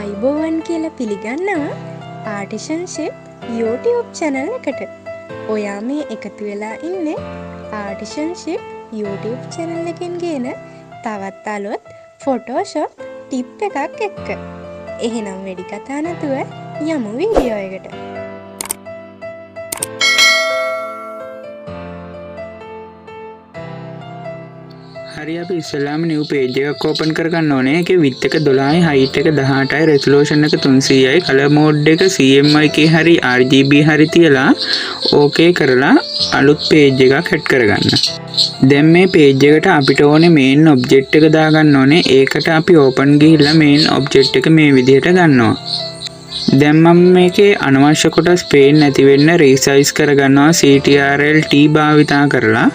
අයිබෝවන් කියලා පිළිගන්නවා ආටිෂන්ෂිප් YouTube channel එකට. ඔයා මේ එකතු වෙලා ඉන්නේ ආටිෂන්ෂිප් YouTube channel එකෙන් ගේන තවත් අලුත් Photoshop ටිප් එකක් එක්ක. එහෙනම් වෙඩි කතා නැතුව යමු වීඩියෝ එකට. හරි අපි ඉස්සෙල්ලාම new page එකක් open කරගන්න ඕනේ. ඒකේ width එක 12යි height එක 18යි resolution එක 300යි color mode එක CMYK හරි RGB හරි තියලා okay කරලා අලුත් page එකක් add කරගන්න. දැන් මේ page එකට අපිට ඕනේ main object එක දාගන්න ඕනේ. ඒකට අපි open ගිහිල්ලා main object එක මේ විදිහට ගන්නවා. දැන් මම මේකේ අනවශ්‍ය කොටස් පේන්නේ නැති වෙන්න resize කරගන්නවා CTRL T භාවිතා කරලා.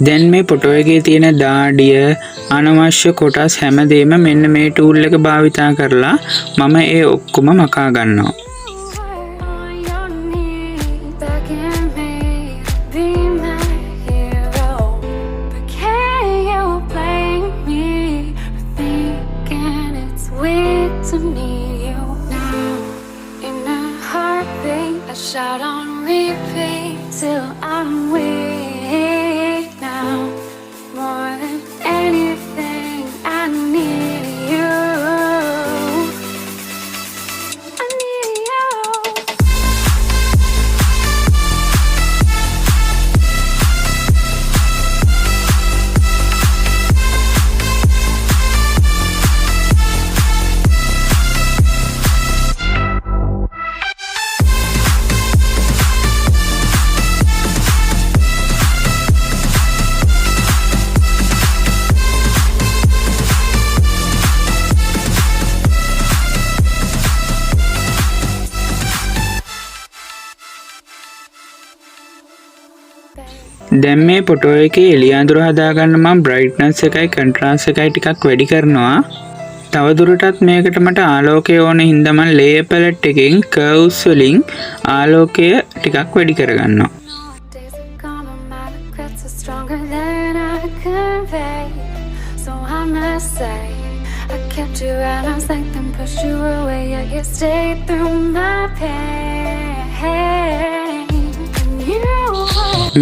දැන් මේ ෆොටෝ එකේ තියෙන දාඩිය අනවශ්‍ය කොටස් හැමදේම මෙන්න මේ ටූල් එක භාවිතා කරලා මම ඒ ඔක්කොම මකා ගන්නවා. දැන් මේ ෆොටෝ එකේ එළිය අඳුර හදාගන්න මම brightness එකයි contrast එකයි ටිකක් වැඩි කරනවා. තව දුරටත් මේකට මට ආලෝකය ඕන හින්දා මම layer palette එකෙන් curves වලින් ආලෝකය ටිකක් වැඩි කරගන්නවා.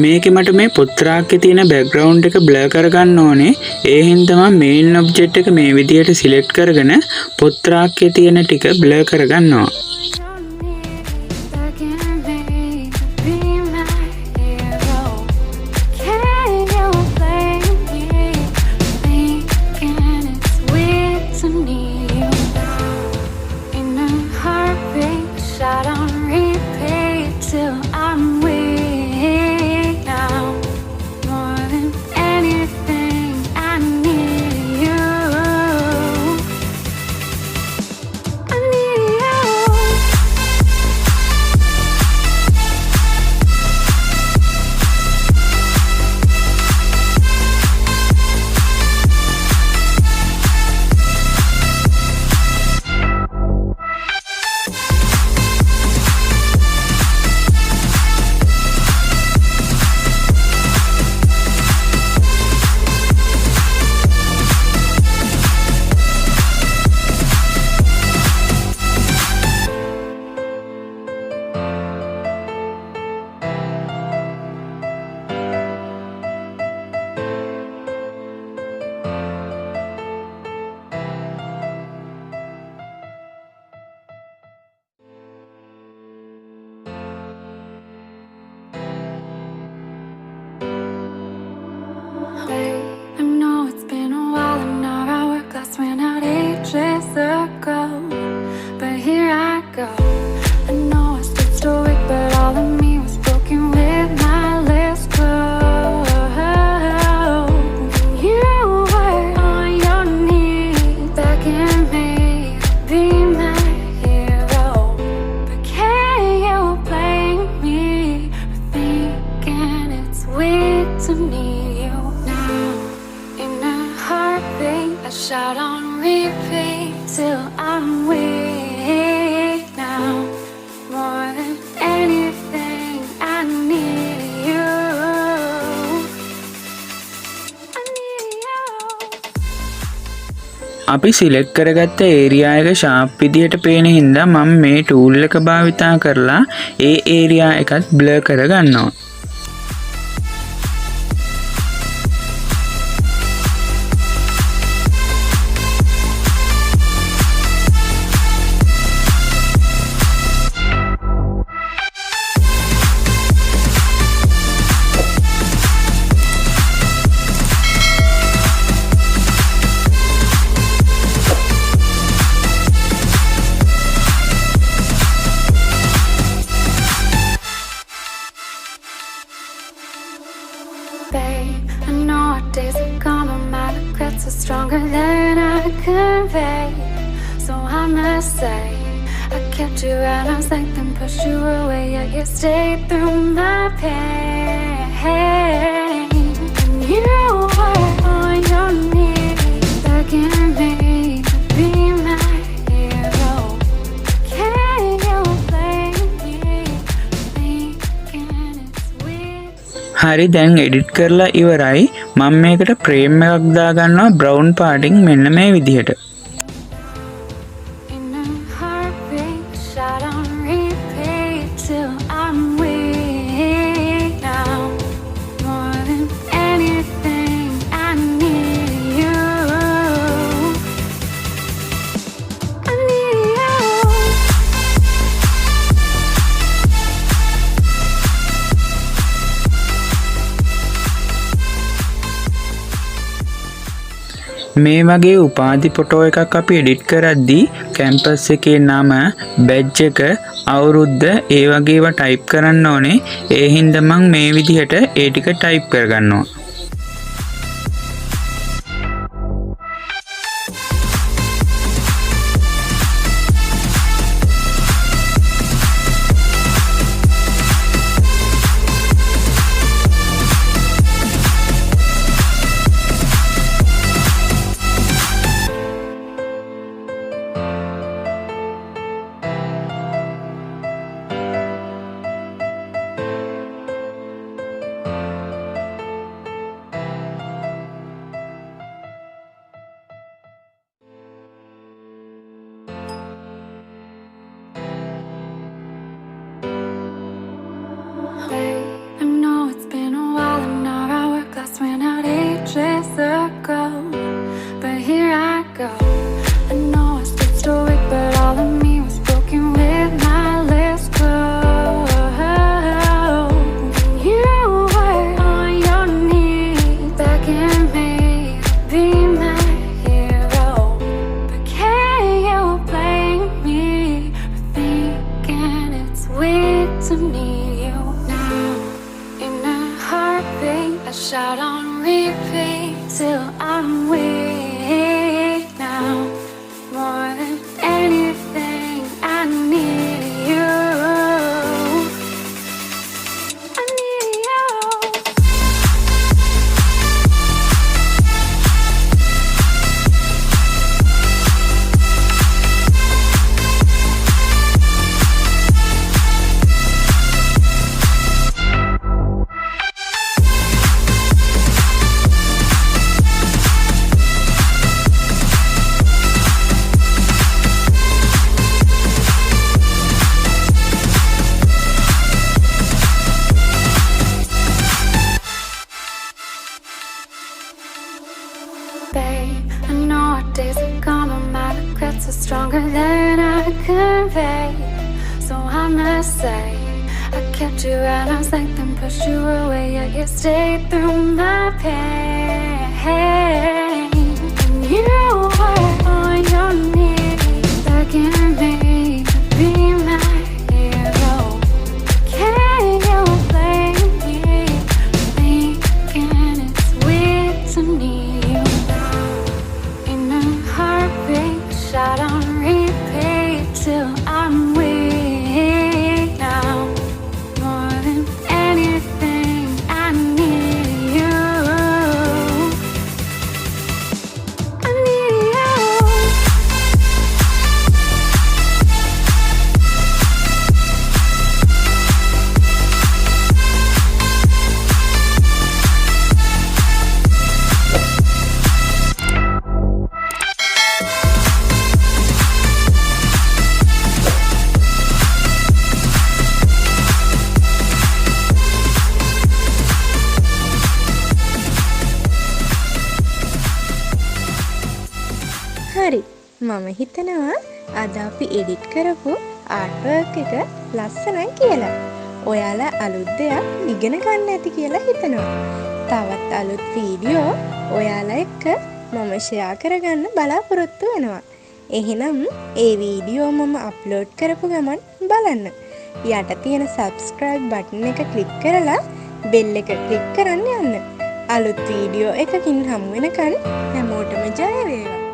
මේකේ මට මේ පොත්‍රාක්කේ තියෙන බෑග්ග්‍රවුන්ඩ් එක බ්ලර් කරගන්න ඕනේ. ඒ හින්දා මම මේන් ඔබ්ජෙක්ට් එක මේ විදියට සිලෙක්ට් කරගෙන පොත්‍රාක්කේ තියෙන ටික බ්ලර් කරගන්නවා. to need you now. In a heartbeat, I shout on repeat till I'm weak now. More than anything, I need you. I need you. අපි සිලෙක්ට් කරගත්ත ඒරියා එක ෂාප් විදියට පේන හින්දා මම මේ ටූල් එක භාවිතා කරලා ඒ ඒරියා එකත් බ්ලර් කරගන්නවා. Babe, I know our days are gone, but my regrets are stronger than I convey. So I must say, I kept you at arm's length and pushed you away, yet you stayed through my pain. And you were on your knees, begging me to be my hero. Can you blame me for thinking it's weird? හරි දැන් edit කරලා ඉවරයි. මම මේකට frame එකක් දාගන්නවා brown පාටින් මෙන්න මේ විදිහට. In a heartbeat, shot on repeat till I'm weak now. More than anything, I need you. I need you. මේ වගේ උපාධි ෆොටෝ එකක් අපි එඩිට් කරද්දී කැම්පස් එකේ නම, බැජ් එක, අවුරුද්ද ඒ වගේ ඒවා ටයිප් කරන්න ඕනේ. ඒ හින්දා මම මේ විදිහට ඒ ටික ටයිප් කරගන්නවා. Hey, I know it's been a while and our hourglass ran out ages ago. But here I go. I know I stood stoic, but all of me was broken with my lips closed. And you were on your knees, begging me to be my hero. But can you blame me for thinking it's weird to need you now? In a heartbeat, I shout on repeat till I'm weak now. More than anything, I need you. I need you. Babe, I know our days are gone, but my regrets are stronger than I convey. So I must say, I kept you at arm's length and pushed you away, yet you stayed through my pain. And you were on your knees, begging me to be my hero. Can you blame me for thinking it's weird to need you now? In a heartbeat, shot on repeat till I'm weak now. More than anything, I need you. මම හිතනවා අද අපි edit කරපු ආර්ට්වර්ක් එක ලස්සනයි කියලා. ඔයාලා අලුත් දෙයක් ඉගෙන ගන්න ඇති කියලා හිතනවා. තවත් අලුත් වීඩියෝ ඔයාලා එක්ක මම ෂෙයා කරගන්න බලාපොරොත්තු වෙනවා. එහෙනම් ඒ වීඩියෝ මම අප්ලෝඩ් කරපු ගමන් බලන්න. යට තියෙන subscribe button එක ක්ලික් කරලා bell එක ක්ලික් කරන්න යන්න. අලුත් වීඩියෝ එකකින් හමු වෙනකන් හැමෝටම ජය වේවා.